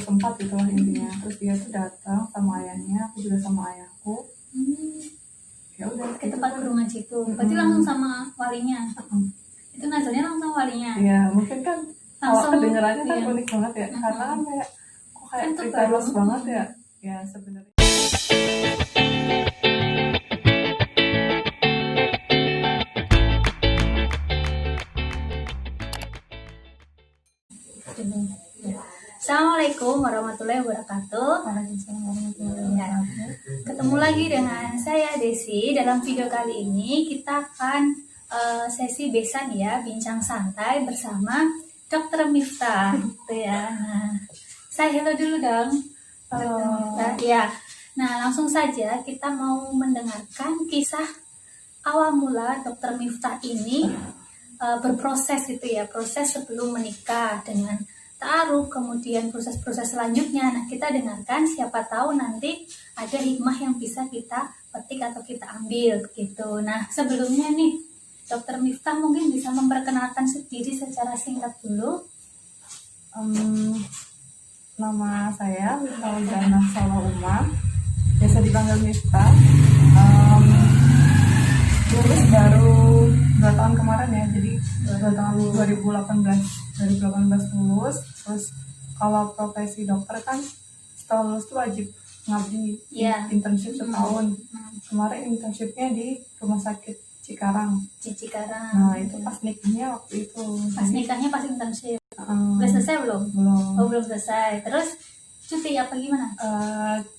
sempat itulah intinya. Terus dia tuh datang sama ayahnya, aku juga sama ayahku. Ya udah ke tempat guru ngaji itu. Berarti langsung sama walinya. Itu ngajarnya langsung sama walinya. Iya, mungkin kan kalau kedengarannya kan iya. unik banget ya, karena kan kayak kok kayak Kan cerita luas banget ya. Ya sebenarnya. Assalamualaikum warahmatullahi wabarakatuh. Waalaikumsalam warahmatullahi wabarakatuh. Ketemu lagi dengan saya Desi. Dalam video kali ini kita akan sesi besan ya, bincang santai bersama Dr. Miftah. Gitu ya. Nah, saya hello dulu dong. Dr. Miftah. Ya. Nah, langsung saja kita mau mendengarkan kisah awal mula Dr. Miftah ini berproses gitu ya, proses sebelum menikah dengan ta'aruf, kemudian proses-proses selanjutnya. Nah, kita dengarkan, siapa tahu nanti ada hikmah yang bisa kita petik atau kita ambil gitu. Nah, sebelumnya nih, Dr. Miftah mungkin bisa memperkenalkan diri secara singkat dulu. Nama saya Miftah Janah Salahuma, biasa dipanggil Miftah. Lulus baru 2 tahun kemarin ya, jadi 2 tahun 2018 lulus. Terus kalau profesi dokter kan setelah lulus tuh wajib ngabdi internship setahun. Kemarin internshipnya di rumah sakit Cikarang. Nah itu pas nikahnya waktu itu. Pas nikahnya pas internship. Udah selesai belum? Belum. Oh belum selesai. Terus cuti apa gimana?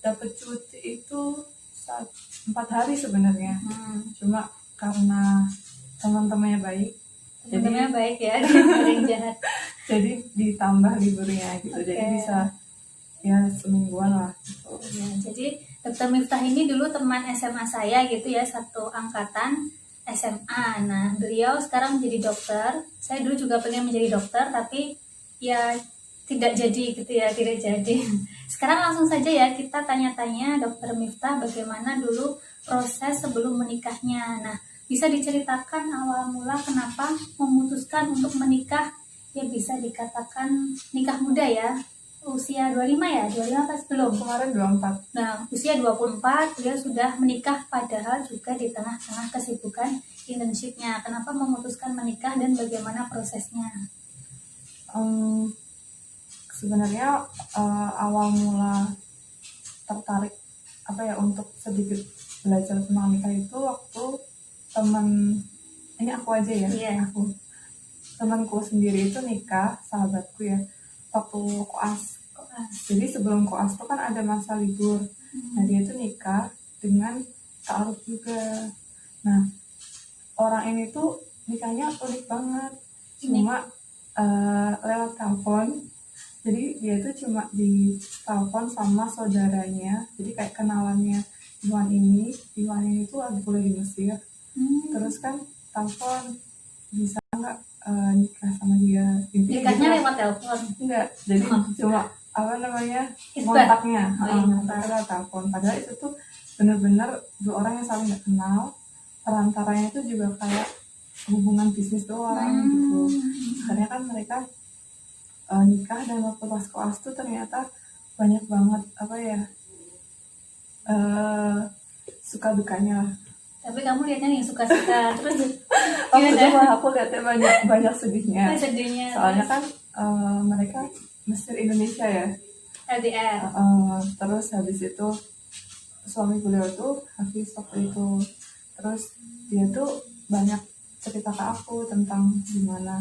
Dapat cuti itu 4 hari sebenarnya. Cuma karena teman-temannya baik. Teman-temannya baik ya, ada yang jahat. Jadi ditambah liburnya gitu. Okay. Jadi bisa ya semingguan lah gitu. Ya, jadi Dr. Miftah ini dulu teman SMA saya gitu ya, satu angkatan SMA. Nah, beliau sekarang menjadi dokter. Saya dulu juga pengen menjadi dokter, tapi ya tidak jadi gitu ya, tidak jadi. Sekarang langsung saja ya kita tanya-tanya Dr. Miftah bagaimana dulu proses sebelum menikahnya. Nah, bisa diceritakan awal mula kenapa memutuskan untuk menikah, ya bisa dikatakan nikah muda ya, usia 25 ya, 25 pas belum? Kemarin 24. Nah, usia 24 dia sudah menikah, padahal juga di tengah-tengah kesibukan internshipnya. Kenapa memutuskan menikah dan bagaimana prosesnya? Sebenarnya awal mula tertarik untuk sedikit belajar tentang nikah itu waktu ini aku aja ya, aku temanku sendiri itu nikah, sahabatku ya, waktu koas. Jadi sebelum koas itu kan ada masa libur. Nah dia itu nikah dengan ta'aruf juga. Nah orang ini tuh nikahnya unik banget, cuma lewat telepon. Jadi dia tuh cuma di telepon sama saudaranya, jadi kayak kenalannya Iwan ini tuh lagi kuliah di Mesir. Terus kan telepon, bisa nggak nikah sama dia? Nikahnya gitu. Lewat telepon? Enggak, jadi cuma kontaknya lewat telepon. Padahal itu tuh benar-benar 2 orang yang saling nggak kenal, perantaranya itu juga kayak hubungan bisnis doang gitu. Akhirnya kan mereka nikah, dan waktu pas koas tuh ternyata banyak banget suka dukanya. Tapi kamu lihatnya yang suka-suka terus aku lihatnya banyak sedihnya. Soalnya kan mereka Mesir Indonesia ya, LDR. Terus habis itu suami beliau tuh Hafiz waktu itu. Terus dia tuh banyak cerita ke aku tentang gimana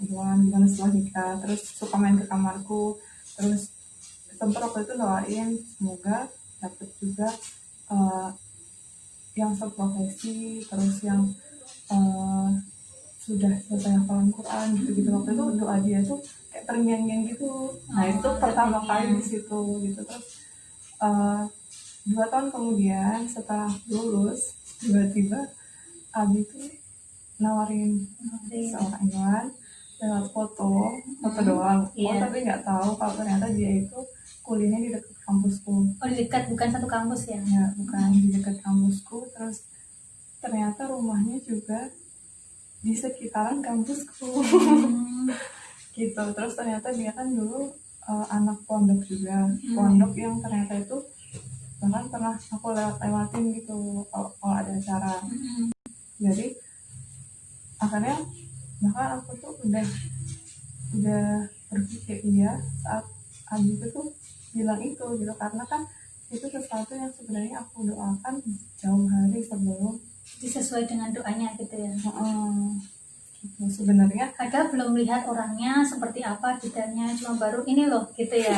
gimana setelah nikah. Terus suka main ke kamarku. Terus sempat waktu itu doain semoga dapet juga yang seprofesi, terus yang sudah selesai hafalan Quran gitu. Waktu itu doa dia tuh kayak terngiang-ngiang gitu. Nah itu pertama kali di situ gitu. Terus 2 tahun kemudian setelah lulus, tiba-tiba Abi tuh nawarin seorang Iwan lewat foto doang. Tapi nggak tahu kalau ternyata dia itu kuliahnya di dekat kampusku. Oh di dekat, bukan satu kampus ya? Ya bukan, di dekat kampusku. Terus ternyata rumahnya juga di sekitaran kampusku. Gitu. Terus ternyata dia kan dulu anak pondok juga, pondok yang ternyata itu bahkan pernah aku lewatin gitu kalau ada acara. Jadi akhirnya bahkan aku tuh udah berpikir iya saat Abi itu tuh bilang itu gitu, karena kan itu sesuatu yang sebenarnya aku doakan jauh hari sebelum. Jadi sesuai dengan doanya gitu ya. Gitu. Sebenarnya Padahal belum lihat orangnya seperti apa detailnya, cuma baru ini loh gitu ya.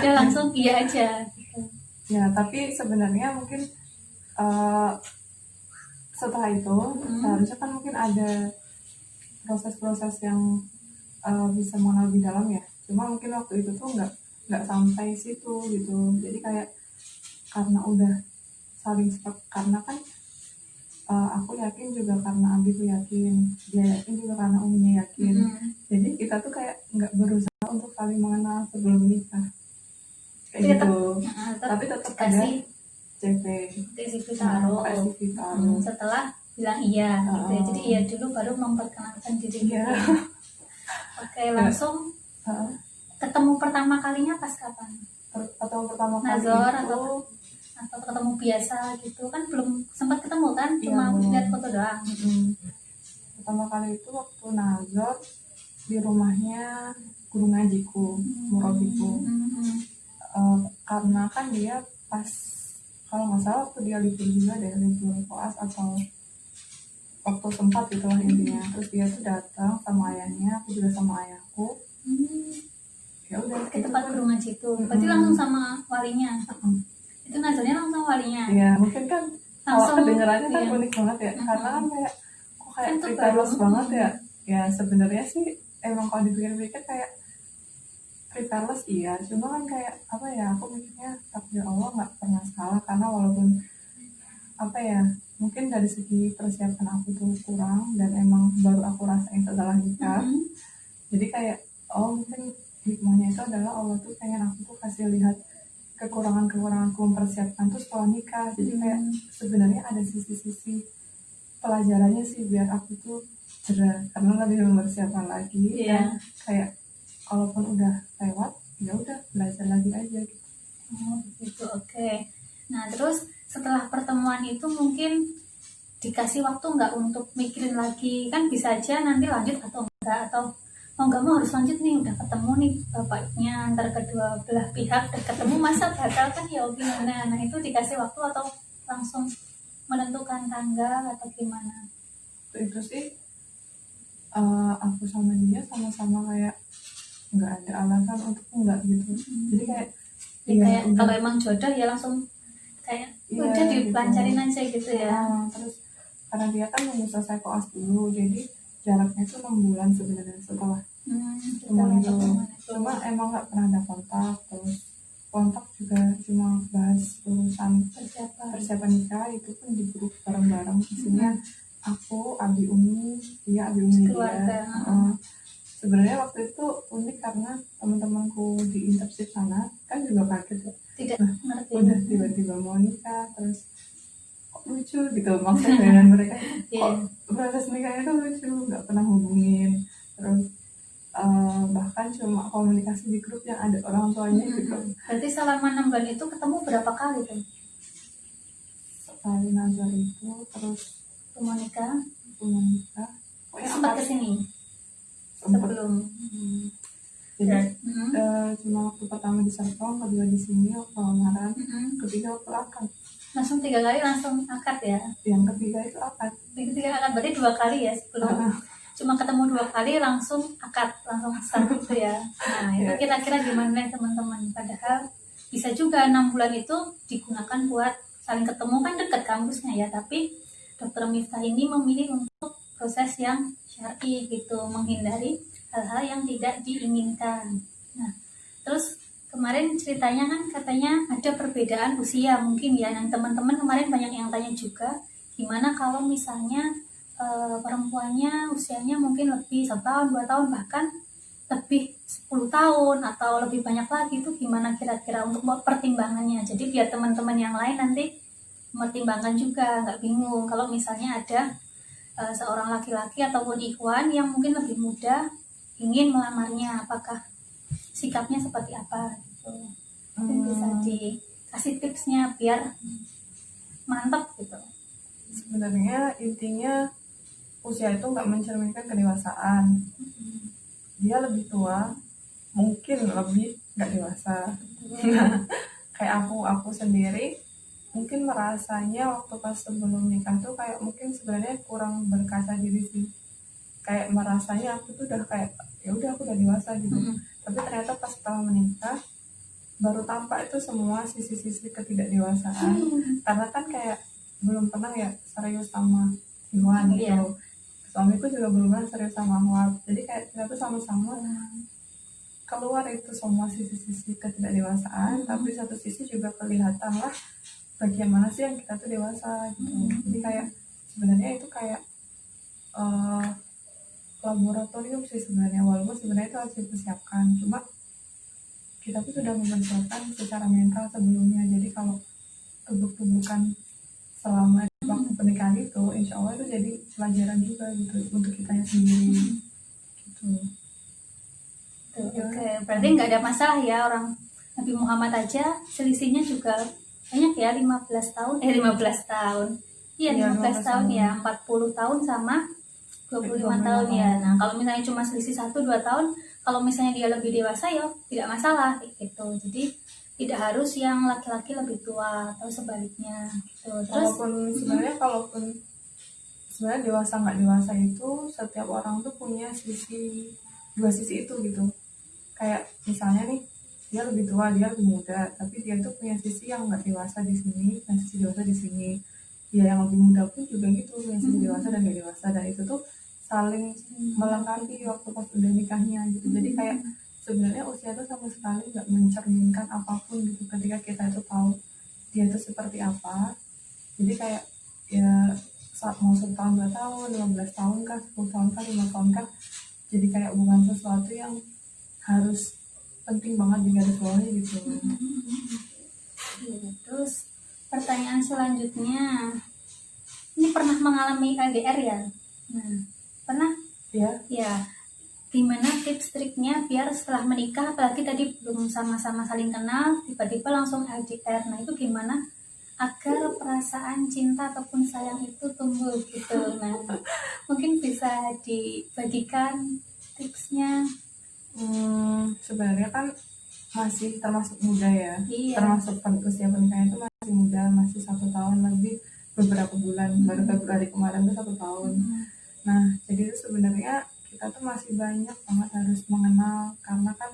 Udah langsung iya aja gitu. ya, tapi sebenarnya mungkin setelah itu seharusnya kan mungkin ada proses-proses yang bisa mengenal lebih dalam ya. Cuma mungkin waktu itu tuh nggak sampai situ gitu. Jadi kayak karena udah saling stuck, karena kan aku yakin juga karena Abi tuh yakin, dia yakin juga karena Uminya yakin. Jadi kita tuh kayak nggak berusaha untuk saling mengenal sebelum menikah kayak gitu. Tapi tetap ada CV taruh. taruh. Setelah bilang iya gitu ya. Jadi iya dulu baru memperkenalkan diri gitu. Oke, langsung ketemu pertama kalinya pas kapan? Atau pertama kali Nazor itu atau ketemu biasa gitu kan, belum sempat ketemu kan, cuma lihat foto doang. Pertama kali itu waktu Nazor di rumahnya guru ngajiku, murabiku. Karena kan dia pas, kalau nggak salah waktu dia libur juga deh, libur koas atau waktu sempat itulah intinya. Terus dia tuh datang sama ayahnya, aku juga sama ayahku. Ya udah ke tempat guru ngaji itu. Berarti langsung sama walinya. Itu Nazarnya langsung sama walinya. Iya, mungkin kan kalau kedengarannya kan iya. unik banget ya. Karena kan kayak kok kayak Kan precareless banget ya. Ya sebenarnya sih emang kalau dipikir-pikir kayak precareless iya, cuma kan kayak apa ya, aku mikirnya takdir Allah nggak pernah salah, karena walaupun apa ya, mungkin dari segi persiapan aku tuh kurang dan emang baru aku rasain setelah nikah. Jadi kayak mungkin hikmahnya itu adalah Allah tuh pengen aku tuh kasih lihat kekurangan-kekuranganku mempersiapkan tuh setelah nikah. Jadi kayak sebenarnya ada sisi-sisi pelajarannya sih biar aku tuh cerah, karena lebih mempersiapkan lagi. Dan kayak kalaupun udah lewat ya udah belajar lagi aja gitu. Gitu. Oke. Nah terus setelah pertemuan itu mungkin dikasih waktu nggak untuk mikirin lagi, kan bisa aja nanti lanjut atau enggak, atau mau nggak mau harus lanjut nih, udah ketemu nih bapaknya, antar kedua belah pihak udah ketemu, masa batal kan ya gimana. Nah itu dikasih waktu atau langsung menentukan tanggal atau gimana? Itu sih aku sama dia sama-sama kayak nggak ada alasan untuk enggak gitu. Jadi kayak kayak kalau emang jodoh ya langsung kayak udah dipelancarin aja gitu ya. Terus karena dia kan nunggu selesai koas dulu, jadi jaraknya itu 6 bulan sebenarnya setelah ketemu itu. Cuma emang nggak pernah ada kontak, terus kontak juga cuma bahas urusan persiapan nikah, itu pun di grup bareng-bareng, isinya aku, Abi Umi, dia Abi Umi dia. Sebenarnya waktu itu unik karena teman-temanku di internship sana kan juga kaget ya, tidak ngerti udah tiba-tiba mau nikah, terus kok lucu gitu maksudnya dengan mereka kok proses nikahnya tuh lucu, nggak pernah hubungin, terus bahkan cuma komunikasi di grup yang ada orang tuanya gitu. Berarti selama 6 bulan itu ketemu berapa kali tuh? Sekali Nazar itu, terus nikah sempat kesini sebelum. Jadi cuma waktu pertama di Serpong, kedua di sini waktu lamaran, ketiga waktu akad. Langsung 3 kali langsung akad ya? Yang ketiga itu akad. Ketiga akad berarti 2 kali ya sebelum. Cuma ketemu 2 kali langsung akad, langsung start gitu ya. Nah itu kira-kira gimana teman-teman? Padahal bisa juga 6 bulan itu digunakan buat saling ketemu, kan dekat kampusnya ya, tapi Dokter Miftah ini memilih untuk proses yang syar'i gitu, menghindari hal-hal yang tidak diinginkan. Nah, terus kemarin ceritanya kan katanya ada perbedaan usia mungkin ya, yang teman-teman kemarin banyak yang tanya juga, gimana kalau misalnya perempuannya usianya mungkin lebih 1 tahun, 2 tahun, bahkan lebih 10 tahun atau lebih banyak lagi, itu gimana kira-kira untuk pertimbangannya. Jadi biar teman-teman yang lain nanti mempertimbangkan juga, nggak bingung kalau misalnya ada seorang laki-laki ataupun ikhwan yang mungkin lebih muda ingin melamarnya, apakah sikapnya seperti apa gitu. Mungkin bisa dikasih tipsnya biar mantap gitu. Sebenarnya intinya usia itu nggak mencerminkan kedewasaan. Dia lebih tua, mungkin lebih nggak dewasa. Kayak aku sendiri mungkin merasanya waktu pas sebelum nikah tuh kayak mungkin sebenarnya kurang berkaca diri sih, kayak merasanya aku tuh udah kayak ya udah aku udah dewasa gitu. Tapi ternyata pas setelah menikah baru tampak itu semua sisi-sisi ketidakdewasaan. Karena kan kayak belum pernah ya serius sama Iwan gitu. Suamiku juga belum pernah serius sama aku, jadi kayak kita tuh sama-sama keluar itu semua sisi-sisi ketidakdewasaan. Tapi satu sisi juga kelihatan lah bagian mana sih yang kita tuh dewasa gitu. Jadi kayak sebenarnya itu kayak laboratorium sih sebenarnya, walaupun sebenarnya itu harus dipersiapkan, cuma kita tuh sudah mempersiapkan secara mental sebelumnya. Jadi kalau tubuh-tubuhkan selama waktu pernikahan itu, insya Allah itu jadi pelajaran juga gitu untuk kitanya sendiri gitu. Oke, berarti nggak ada masalah ya, orang Nabi Muhammad aja selisihnya juga banyak ya, 15 tahun. Iya, 15 tahun ya, 40 tahun sama 25 tahun ya. Nah, kalau misalnya cuma selisih 1-2 tahun, kalau misalnya dia lebih dewasa ya tidak masalah gitu. Jadi tidak harus yang laki-laki lebih tua atau sebaliknya gitu. Terus Kalaupun sebenarnya dewasa nggak dewasa itu setiap orang tuh punya dua sisi itu gitu. Kayak misalnya nih, dia lebih tua, dia lebih muda, tapi dia tuh punya sisi yang nggak dewasa di sini dan sisi dewasa di sini. Dia yang lebih muda pun juga gitu, punya sisi dewasa dan nggak dewasa, dan itu tuh saling melengkapi waktu pas udah nikahnya gitu. Jadi kayak sebenarnya usia itu sama sekali nggak mencerminkan apapun gitu ketika kita itu tahu dia itu seperti apa. Jadi kayak ya saat mau 1 tahun, 2 tahun, 15 tahun kah, 10 tahun kah, 5 tahun kah, jadi kayak bukan sesuatu yang harus penting banget digarisbawahi gitu. Terus pertanyaan selanjutnya, ini pernah mengalami LDR ya? Nah, pernah? Ya. Gimana tips triknya biar setelah menikah, apalagi tadi belum sama-sama saling kenal, tiba-tiba langsung LDR. Nah, itu gimana agar perasaan cinta ataupun sayang itu tumbuh gitu? Nah, mungkin bisa dibagikan tipsnya. Sebenarnya kan masih termasuk muda ya. Iya. Termasuk usia pernikahan itu masih muda, masih 1 tahun lebih beberapa bulan. Baru Februari kemarin tuh 1 tahun. Nah, jadi itu sebenarnya kita tuh masih banyak banget harus mengenal, karena kan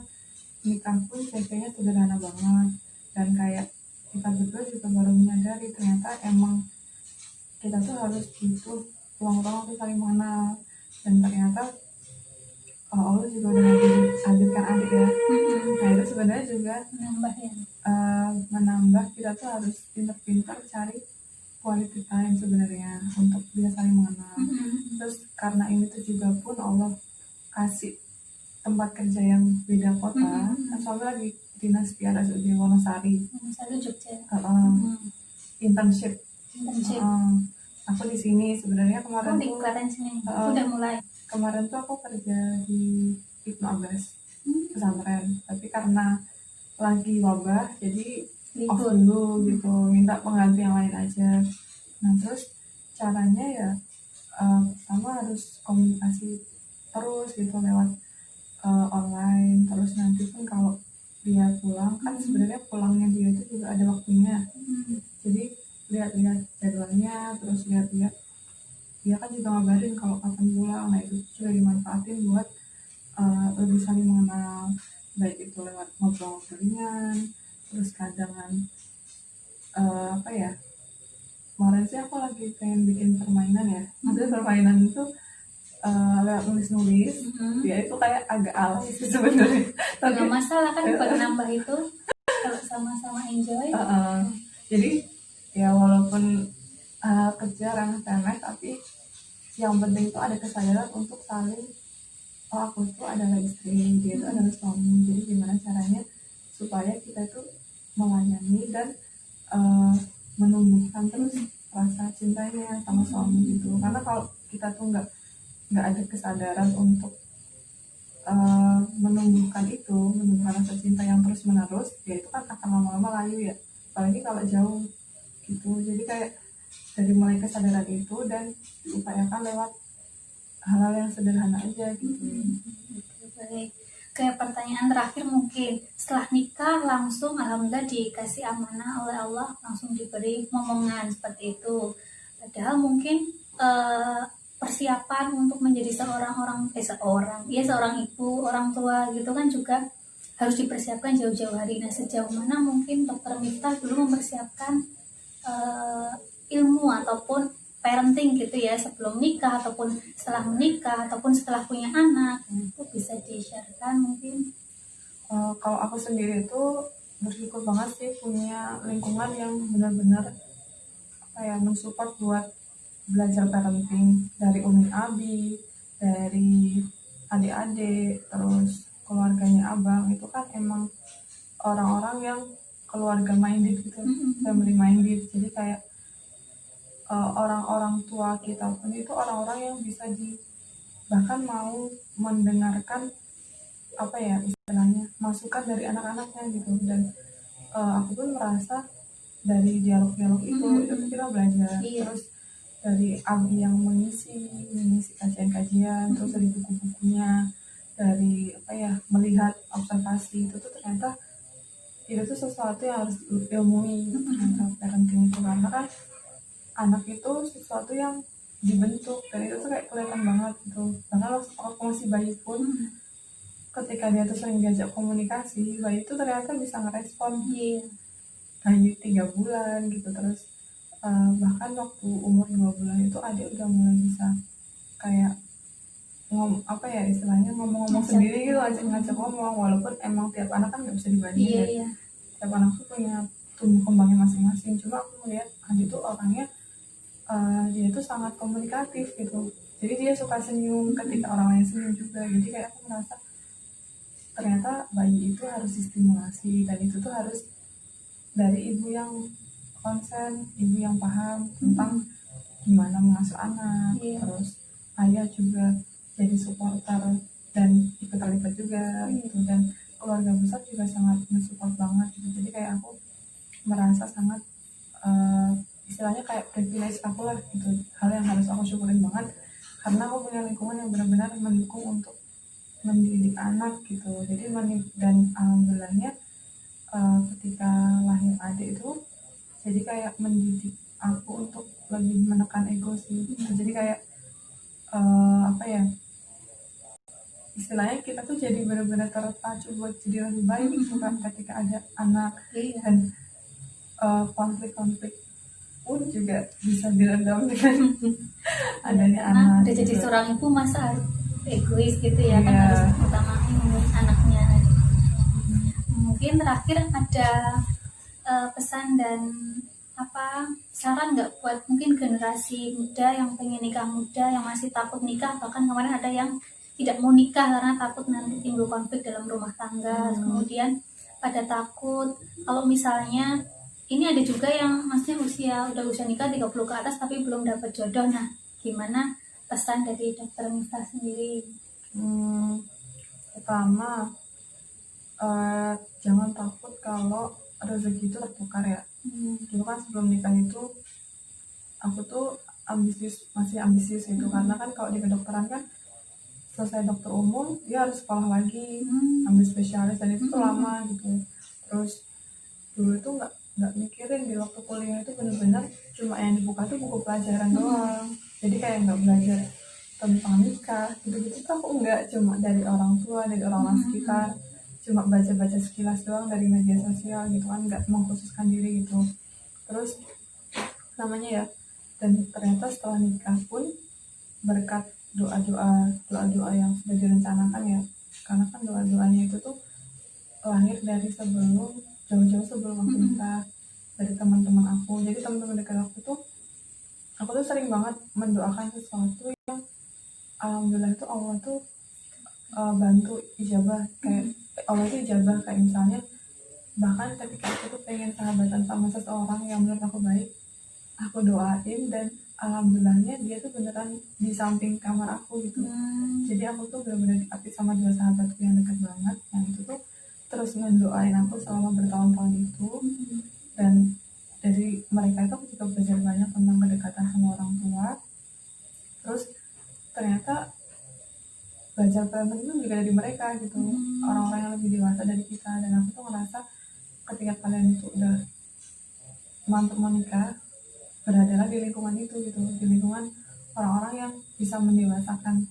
nikah pun kayaknya sederhana banget, dan kayak kita berdua juga baru menyadari ternyata emang kita tuh harus butuh ruang-ruang untuk saling mengenal. Dan ternyata Allah juga udah hadirkan adik ya. Nah itu sebenarnya juga menambah kita tuh harus pintar-pintar cari quality time sebenarnya untuk bisa saling mengenal. Terus karena ini tuh juga pun Allah kasih tempat kerja yang beda kota. Kan suami lagi dinas di RSUD Wonosari, Jogja. Internship. Aku di sini sebenarnya kemarin di sini udah mulai. Kemarin tuh aku kerja di Ibnu Abbas pesantren, tapi karena lagi wabah jadi off dulu gitu, minta pengganti yang lain aja. Nah terus caranya ya pertama harus komunikasi terus gitu lewat online. Terus nanti pun kalau dia pulang kan sebenarnya pulangnya dia itu juga ada waktunya, jadi lihat-lihat jadwalnya, terus lihat-lihat dia kan juga ngabarin kalau kapan pulang. Nah itu juga dimanfaatin buat lebih saling mengenal, baik itu lewat ngobrol-ngobrol ringan. Terus kadangan kemarin sih aku lagi pengen bikin permainan ya. Maksudnya permainan itu lewat nulis-nulis. Ya itu kayak agak alay sih sebenarnya. Nggak masalah kan buat nambah itu kalau sama-sama enjoy. Jadi ya walaupun kerja remeh-temeh, tapi yang penting itu ada kesadaran untuk saling, oh aku tuh adalah istri, dia itu adalah suami. Jadi gimana caranya supaya kita itu melayani dan menumbuhkan terus rasa cintanya sama suami gitu. Karena kalau kita tuh nggak ada kesadaran untuk menumbuhkan rasa cinta yang terus menerus, ya itu kan akan lama-lama layu ya, apalagi kalau jauh gitu. Jadi kayak dari mulai kesadaran itu dan diupayakan lewat hal-hal yang sederhana aja gitu. Baik. Kayak pertanyaan terakhir mungkin, setelah nikah langsung alhamdulillah dikasih amanah oleh Allah, langsung diberi momongan seperti itu. Padahal mungkin persiapan untuk menjadi seorang ibu, orang tua gitu kan juga harus dipersiapkan jauh-jauh hari. Nah, sejauh mana mungkin Dokter Miftah dulu mempersiapkan ilmu ataupun parenting gitu ya, sebelum nikah ataupun setelah menikah ataupun setelah punya anak, itu bisa di-sharekan mungkin. Kalau aku sendiri itu bersyukur banget sih punya lingkungan yang benar-benar mensupport buat belajar parenting, dari Umi Abi, dari adik-adik, terus keluarganya abang, itu kan emang orang-orang yang keluarga minded gitu, family minded. Jadi kayak orang-orang tua kita pun itu orang-orang yang bisa bahkan mau mendengarkan istilahnya masukan dari anak-anaknya gitu. Dan aku pun merasa dari dialog-dialog itu kita belajar. Terus dari Abi yang mengisi kajian-kajian, terus dari buku-bukunya, dari melihat observasi itu tuh ternyata itu tuh sesuatu yang harus diilmui ternyata parenting itu, karena kan anak itu sesuatu yang dibentuk dan itu tuh kayak kelihatan banget gitu. Bahkan waktu masih bayi pun ketika dia tuh sering diajak komunikasi, bayi itu ternyata bisa ngerespon. Bayi 3 bulan gitu. Terus bahkan waktu umur 2 bulan itu adik udah mulai bisa kayak istilahnya ngomong-ngomong sendiri gitu, ngajak ngomong, walaupun emang tiap anak kan nggak bisa dibandingin. Tiap anak tuh punya tumbuh kembangnya masing-masing. Cuma aku melihat adik tuh orangnya dia tuh sangat komunikatif gitu. Jadi dia suka senyum ketika orang lain senyum juga. Jadi kayak aku merasa ternyata bayi itu harus distimulasi, dan itu tuh harus dari ibu yang konsen, ibu yang paham tentang gimana mengasuh anak. Terus ayah juga jadi supporter dan ikut terlibat juga gitu, dan keluarga besar juga sangat mensupport banget gitu. Jadi kayak aku merasa sangat istilahnya kayak privilege aku lah gitu, hal yang harus aku syukurin banget karena aku punya lingkungan yang benar-benar mendukung untuk mendidik anak gitu. Jadi dan alhamdulillahnya ketika lahir adik itu jadi kayak mendidik aku untuk lebih menekan ego sih gitu. Jadi kayak istilahnya kita tuh jadi benar-benar terpacu buat jadi lebih baik gitu kan ketika ada anak. Dan konflik-konflik pun juga bisa diredam dengan adanya anak. Udah jadi seorang ibu masa egois gitu ya, kan Iya. harus utamain anaknya. Mungkin terakhir ada pesan dan saran nggak buat mungkin generasi muda yang pengen nikah muda, yang masih takut nikah, bahkan kemarin ada yang tidak mau nikah karena takut nanti timbul konflik dalam rumah tangga. Kemudian pada takut kalau misalnya ini ada juga yang maksudnya udah usia nikah 30 ke atas tapi belum dapat jodoh. Nah, gimana pesan dari Dokter Miftah sendiri? Pertama, jangan takut kalau rezeki itu tertukar ya. Dulu kan sebelum nikah itu aku tuh masih ambisius gitu, karena kan kalau di kedokteran kan selesai dokter umum dia harus sekolah lagi, ambil spesialis, dan itu tuh lama gitu. Terus dulu itu nggak mikirin di waktu kuliah itu benar-benar cuma yang dibuka tuh buku pelajaran doang. Jadi kayak nggak belajar tentang nikah gitu-gitu tuh aku nggak, cuma dari orang tua, dari orang-orang sekitar, cuma baca-baca sekilas doang dari media sosial gitu kan, nggak mengkhususkan diri gitu. Terus namanya ya, dan ternyata setelah nikah pun berkat doa-doa yang sudah direncanakan ya, karena kan doa-doanya itu tuh lahir dari jauh-jauh sebelum aku nikah, dari teman-teman aku. Jadi teman-teman dekat aku tuh sering banget mendoakan sesuatu yang alhamdulillah tuh Allah tuh bantu ijabah. Kayak Allah tuh ijabah, kayak misalnya bahkan ketika aku tuh pengen sahabatan sama seseorang yang menurut aku baik, aku doain dan alhamdulillahnya dia tuh beneran di samping kamar aku gitu. Jadi aku tuh benar-benar diapit sama dua sahabatku yang dekat banget, yang itu tuh terus ngedoain aku selama bertahun-tahun itu. Dan dari mereka itu aku juga belajar banyak tentang kedekatan sama orang tua. Terus ternyata belajar parenting itu juga dari mereka gitu, orang-orang yang lebih dewasa dari kita. Dan aku tuh ngerasa ketika kalian itu udah mantap menikah, beradalah di lingkungan itu gitu, di lingkungan orang-orang yang bisa mendewasakan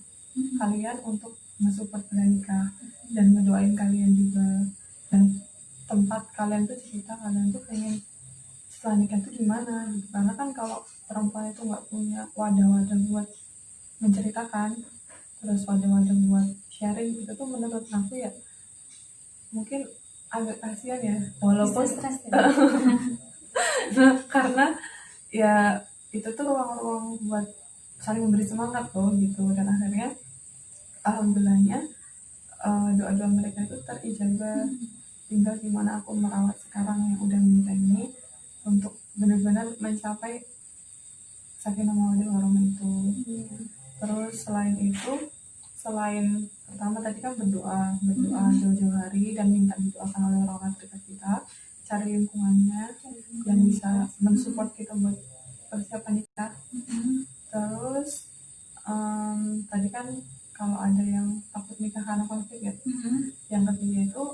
kalian untuk mensupport kalian nikah dan mendoain kalian juga. Dan tempat kalian tuh cerita kalian tuh pengen setelah nikah tuh gimana gitu, karena kan kalau perempuan itu nggak punya wadah-wadah buat menceritakan, terus wadah-wadah buat sharing gitu tuh menurut aku ya mungkin agak kasihan ya, walaupun Bisa stres ya. karena ya itu tuh ruang-ruang buat saling memberi semangat loh gitu. Dan akhirnya alhamdulillahnya doa-doa mereka itu terijabah. Tinggal gimana aku merawat sekarang yang udah menikah ini untuk benar-benar mencapai sakinah mawaddah warahmah itu. Terus selain itu, selain pertama tadi kan berdoa jauh-jauh hari dan minta didoakan oleh orang-orang terdekat kita, cari lingkungannya yang bisa mensupport kita buat persiapan nikah. Terus tadi kan kalau ada yang takut nikah karena konflik ya, yang ketiga itu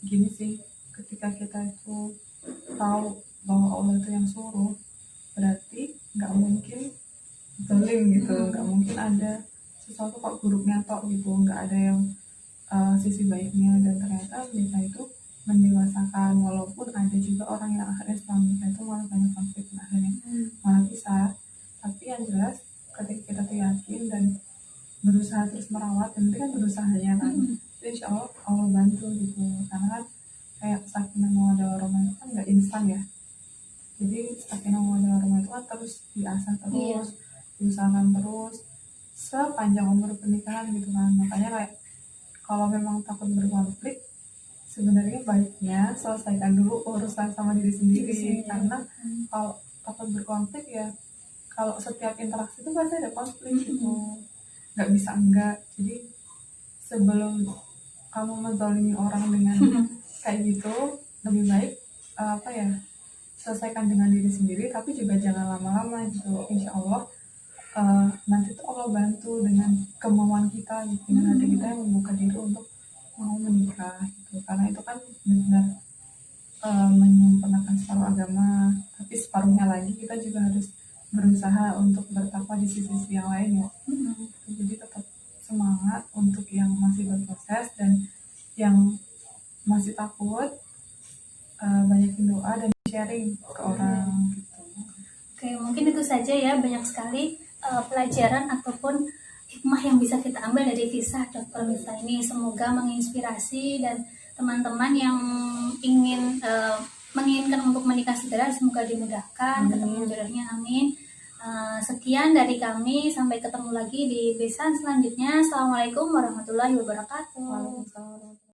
gini sih, ketika kita itu tahu bahwa Allah itu yang suruh, berarti nggak mungkin zalim gitu, nggak mungkin ada sesuatu kok buruknya tok gitu, nggak ada yang sisi baiknya. Dan ternyata nikah itu mendewasakan, walaupun ada juga orang yang akhirnya setelah nikah itu malah banyak konflik dan akhirnya malah pisah. Tapi yang jelas ketika kita tuh yakin dan berusaha terus merawat, dan itu kan berusahanya kan, insya Allah Allah bantu gitu. Karena kan kayak sakinah mawaddah warahmah itu kan nggak instan ya, jadi sakinah mawaddah warahmah itu kan terus diasah terus, diusahakan terus sepanjang umur pernikahan gitu kan. Makanya kayak kalau memang takut berkonflik, sebenarnya baiknya selesaikan dulu urusan sama diri sendiri. Karena kalau takut berkonflik ya, kalau setiap interaksi itu pasti ada konflik gitu, nggak bisa enggak. Jadi sebelum kamu menzalimi orang dengan kayak gitu, lebih baik selesaikan dengan diri sendiri, tapi juga jangan lama-lama gitu. Insya Allah nanti tuh Allah bantu dengan kemauan kita gitu, dengan hati kita yang membuka diri untuk mau menikah gitu. Karena itu kan benar menyempurnakan separuh agama, tapi separuhnya lagi kita juga harus berusaha untuk bertakwa di sisi-sisi yang lain ya. Jadi tetap semangat untuk yang masih berproses, dan yang masih takut banyakin doa dan sharing ke orang gitu. Oke, mungkin itu saja ya, banyak sekali pelajaran ataupun hikmah yang bisa kita ambil dari kisah Dr. Miftah ini. Semoga menginspirasi, dan teman-teman yang menginginkan untuk menikah segera semoga dimudahkan, ketemu jodohnya, amin. Sekian dari kami, sampai ketemu lagi di besan selanjutnya. Assalamualaikum warahmatullahi wabarakatuh. Waalaikumsalam.